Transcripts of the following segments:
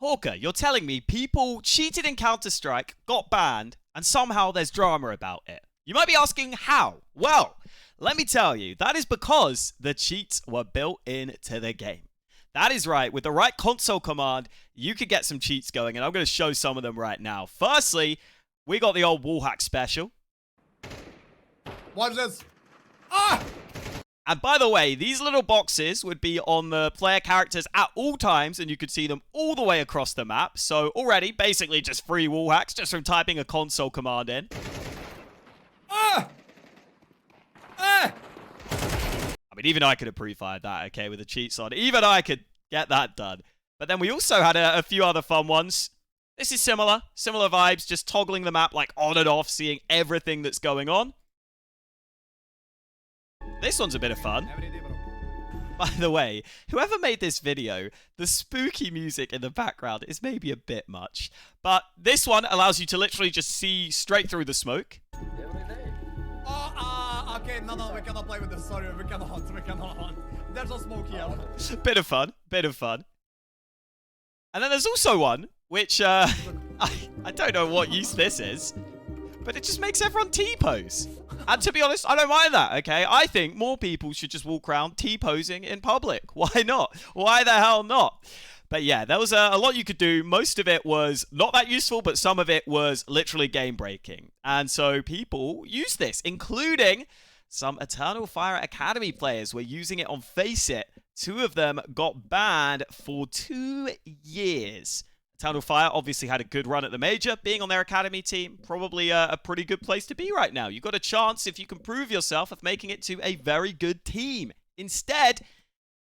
Hawka, you're telling me people cheated in Counter-Strike, got banned, and somehow there's drama about it. You might be asking how? Well, let me tell you, that is because the cheats were built into the game. That is right, with the right console command, you could get some cheats going, and I'm going to show some of them right now. Firstly, we got the old wall hack special. Watch this. Ah! And by the way, these little boxes would be on the player characters at all times, and you could see them all the way across the map. So already, basically just free wall hacks just from typing a console command in. Ah! Ah! I mean, even I could have pre-fired that, okay, with the cheats on. Even I could get that done. But then we also had a few other fun ones. This is similar vibes, just toggling the map like on and off, seeing everything that's going on. This one's a bit of fun. By the way, whoever made this video, the spooky music in the background is maybe a bit much. But this one allows you to literally just see straight through the smoke. Okay, no, we cannot play with this. Sorry, we cannot. There's no smoke here. Bit of fun. And then there's also one, which, I don't know what use this is, but it just makes everyone T-pose. And to be honest, I don't mind that, okay? I think more people should just walk around T-posing in public. Why not? Why the hell not? But yeah, there was a lot you could do. Most of it was not that useful, but some of it was literally game-breaking. And so people used this, including some Eternal Fire Academy players were using it on FACEIT. 2 of them got banned for 2 years. Eternal Fire obviously had a good run at the major. Being on their academy team, probably a pretty good place to be right now. You've got a chance, if you can prove yourself, of making it to a very good team. Instead,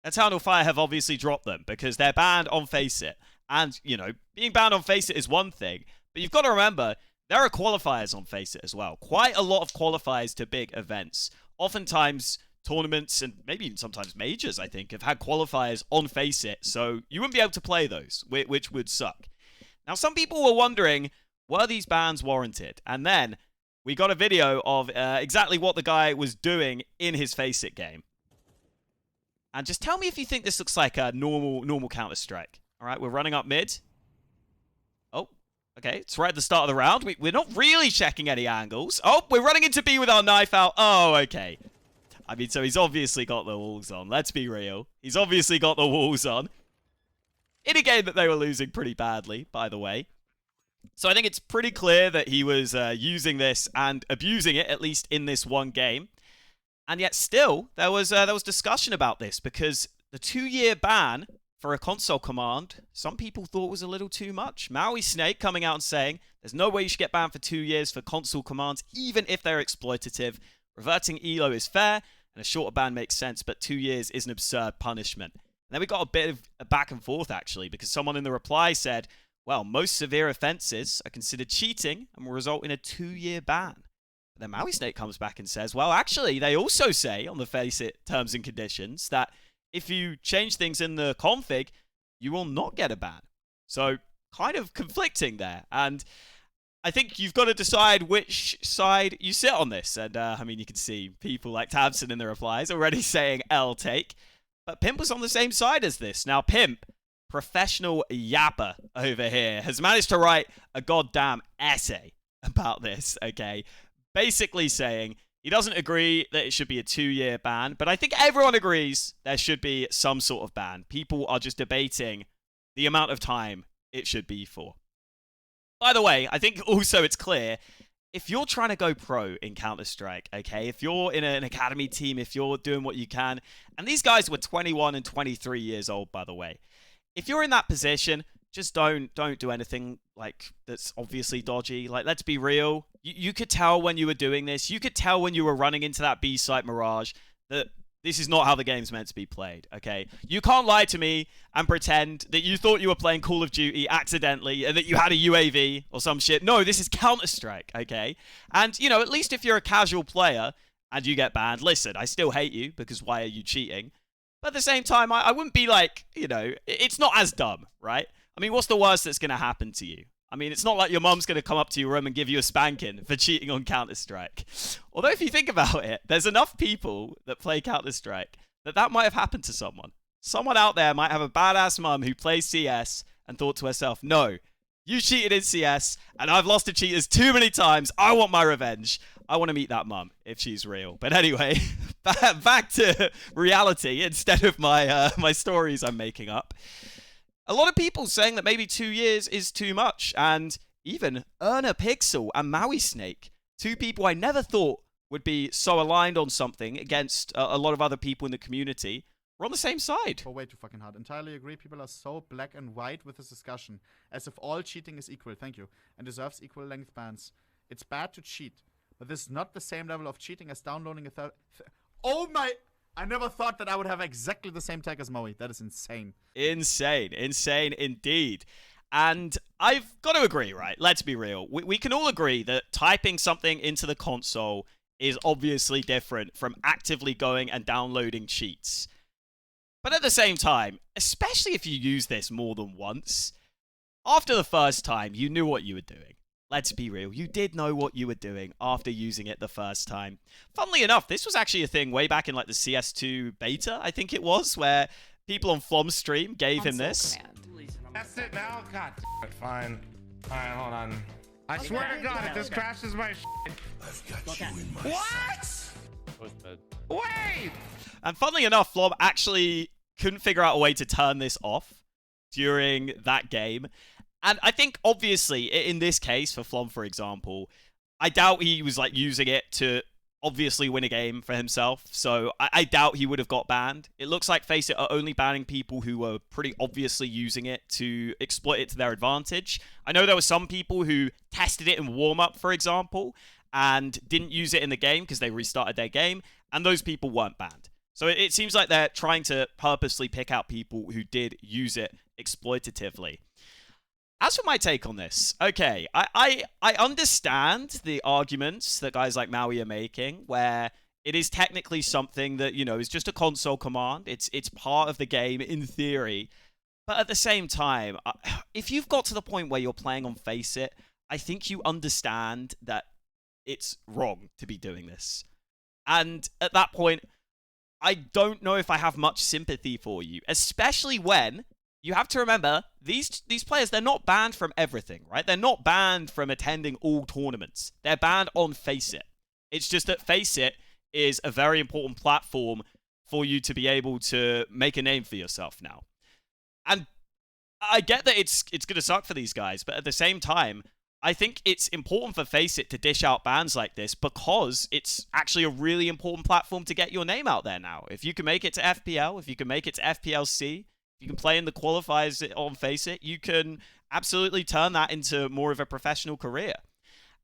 Eternal Fire have obviously dropped them because they're banned on FACEIT. And, you know, being banned on FACEIT is one thing, but you've got to remember, there are qualifiers on FACEIT as well. Quite a lot of qualifiers to big events. Oftentimes, tournaments and maybe even sometimes majors, I think, have had qualifiers on FACEIT, so you wouldn't be able to play those, which would suck. Now, some people were wondering, were these bans warranted? And then we got a video of exactly what the guy was doing in his FACEIT game. And just tell me if you think this looks like a normal Counter-Strike. All right, we're running up mid. Oh, okay, it's right at the start of the round. We're not really checking any angles. Oh, we're running into B with our knife out. Oh, okay. I mean, so he's obviously got the walls on. Let's be real. He's obviously got the walls on. In a game that they were losing pretty badly, by the way. So I think it's pretty clear that he was using this and abusing it, at least in this one game. And yet still, there was discussion about this because the 2-year ban for a console command, some people thought was a little too much. Maui Snake coming out and saying, there's no way you should get banned for 2 years for console commands, even if they're exploitative. Reverting ELO is fair, and a shorter ban makes sense, but 2 years is an absurd punishment. And then we got a bit of a back and forth, actually, because someone in the reply said, well, most severe offenses are considered cheating and will result in a 2-year ban. But then Maui Snake comes back and says, well, actually, they also say on the FACEIT terms and conditions that if you change things in the config, you will not get a ban. So kind of conflicting there. And I think you've got to decide which side you sit on this. And, I mean, you can see people like Tabson in the replies already saying L take. But Pimp was on the same side as this. Now, Pimp, professional yapper over here, has managed to write a goddamn essay about this, okay? Basically saying he doesn't agree that it should be a 2-year ban, but I think everyone agrees there should be some sort of ban. People are just debating the amount of time it should be for. By the way, I think also it's clear, if you're trying to go pro in Counter-Strike, okay, if you're in an academy team, if you're doing what you can, and these guys were 21 and 23 years old, by the way, if you're in that position, just don't do anything like that's obviously dodgy. Like, let's be real. You could tell when you were doing this. You could tell when you were running into that B site Mirage that this is not how the game's meant to be played, okay? You can't lie to me and pretend that you thought you were playing Call of Duty accidentally and that you had a UAV or some shit. No, this is Counter-Strike, okay? And, you know, at least if you're a casual player and you get banned, listen, I still hate you because why are you cheating? But at the same time, I wouldn't be like, you know, it's not as dumb, right? I mean, what's the worst that's going to happen to you? I mean, it's not like your mom's going to come up to your room and give you a spanking for cheating on Counter-Strike. Although, if you think about it, there's enough people that play Counter-Strike that might have happened to someone. Someone out there might have a badass mum who plays CS and thought to herself, no, you cheated in CS, and I've lost to cheaters too many times. I want my revenge. I want to meet that mum if she's real. But anyway, back to reality instead of my my stories I'm making up. A lot of people saying that maybe 2 years is too much, and even Erna Pixel and Maui Snake, two people I never thought would be so aligned on something against a lot of other people in the community, we're on the same side. For way too fucking hard. Entirely agree. People are so black and white with this discussion, as if all cheating is equal. Thank you. And deserves equal length bans. It's bad to cheat, but this is not the same level of cheating as downloading a third. Oh my! I never thought that I would have exactly the same tag as Maui. That is insane. Insane. Insane indeed. And I've got to agree, right? Let's be real. We can all agree that typing something into the console is obviously different from actively going and downloading cheats. But at the same time, especially if you use this more than once, after the first time, you knew what you were doing. Let's be real, you did know what you were doing after using it the first time. Funnily enough, this was actually a thing way back in like the CS2 beta, I think it was, where people on Flom's stream gave him this. That's it now? God damn it, fine. Alright, hold on. I swear to God, if this crashes my shit. I've got you in my what? Wait! And funnily enough, Flom actually couldn't figure out a way to turn this off during that game. And I think, obviously, in this case, for Flom, for example, I doubt he was like using it to obviously win a game for himself. So I doubt he would have got banned. It looks like FACEIT are only banning people who were pretty obviously using it to exploit it to their advantage. I know there were some people who tested it in warm-up, for example, and didn't use it in the game because they restarted their game, and those people weren't banned. So it seems like they're trying to purposely pick out people who did use it exploitatively. As for my take on this, okay, I understand the arguments that guys like Maui are making, where it is technically something that, you know, is just a console command. It's part of the game in theory. But at the same time, if you've got to the point where you're playing on FACEIT, I think you understand that it's wrong to be doing this. And at that point, I don't know if I have much sympathy for you, especially when you have to remember, these players, they're not banned from everything, right? They're not banned from attending all tournaments. They're banned on FACEIT. It's just that FACEIT is a very important platform for you to be able to make a name for yourself now. And I get that it's going to suck for these guys, but at the same time, I think it's important for FACEIT to dish out bans like this because it's actually a really important platform to get your name out there now. If you can make it to FPL, if you can make it to FPLC, you can play in the qualifiers on FACEIT, you can absolutely turn that into more of a professional career.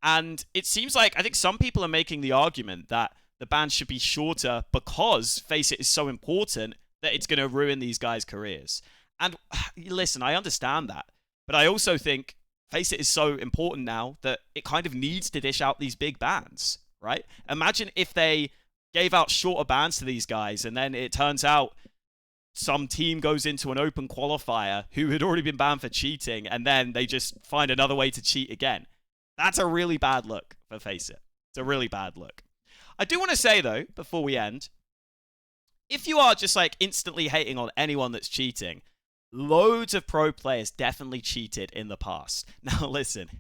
And it seems like, I think some people are making the argument that the ban should be shorter because FACEIT is so important that it's going to ruin these guys' careers. And listen, I understand that. But I also think FACEIT is so important now that it kind of needs to dish out these big bans, right? Imagine if they gave out shorter bans to these guys and then it turns out some team goes into an open qualifier who had already been banned for cheating, and then they just find another way to cheat again. That's a really bad look for FACEIT. It's a really bad look. I do want to say, though, before we end, if you are just like instantly hating on anyone that's cheating, loads of pro players definitely cheated in the past. Now, listen,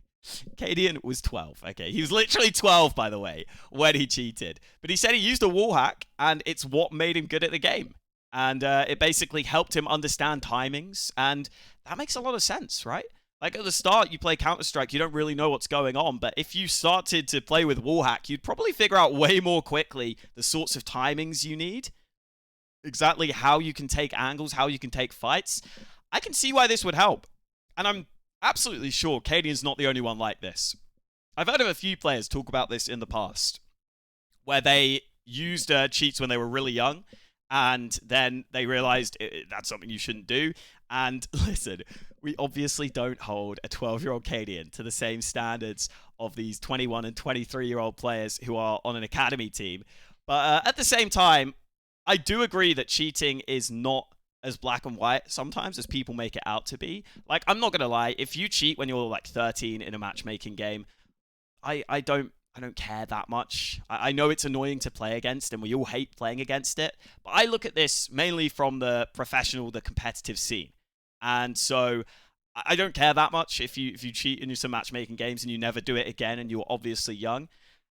Cadian was 12, okay? He was literally 12, by the way, when he cheated. But he said he used a wall hack, and it's what made him good at the game. And it basically helped him understand timings. And that makes a lot of sense, right? Like at the start, you play Counter-Strike, you don't really know what's going on. But if you started to play with wallhack, you'd probably figure out way more quickly the sorts of timings you need. Exactly how you can take angles, how you can take fights. I can see why this would help. And I'm absolutely sure Cadian's not the only one like this. I've heard of a few players talk about this in the past, where they used cheats when they were really young. And then they realized that's something you shouldn't do. And listen, we obviously don't hold a 12-year-old Cadian to the same standards of these 21 and 23-year-old players who are on an academy team. But at the same time, I do agree that cheating is not as black and white sometimes as people make it out to be. Like, I'm not going to lie, if you cheat when you're like 13 in a matchmaking game, I don't care that much. I know it's annoying to play against, and we all hate playing against it. But I look at this mainly from the professional, the competitive scene. And so I don't care that much if you cheat in some matchmaking games and you never do it again and you're obviously young.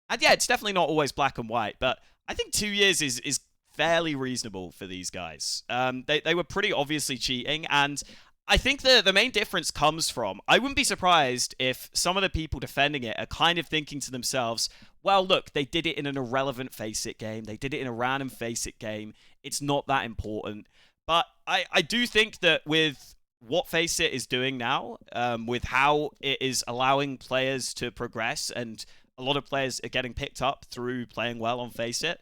And yeah, it's definitely not always black and white, but I think 2 years is fairly reasonable for these guys. They were pretty obviously cheating, and I think the main difference comes from, I wouldn't be surprised if some of the people defending it are kind of thinking to themselves, well, look, they did it in an irrelevant FACEIT game. They did it in a random FACEIT game. It's not that important. But I do think that with what FACEIT is doing now, with how it is allowing players to progress, and a lot of players are getting picked up through playing well on FACEIT,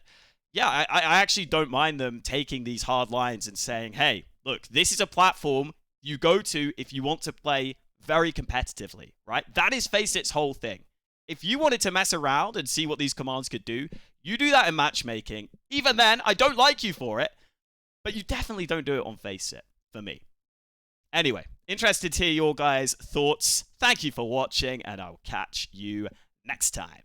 yeah, I actually don't mind them taking these hard lines and saying, hey, look, this is a platform you go to if you want to play very competitively, right? That is FACEIT's whole thing. If you wanted to mess around and see what these commands could do, you do that in matchmaking. Even then, I don't like you for it, but you definitely don't do it on FACEIT, for me. Anyway, interested to hear your guys' thoughts. Thank you for watching, and I'll catch you next time.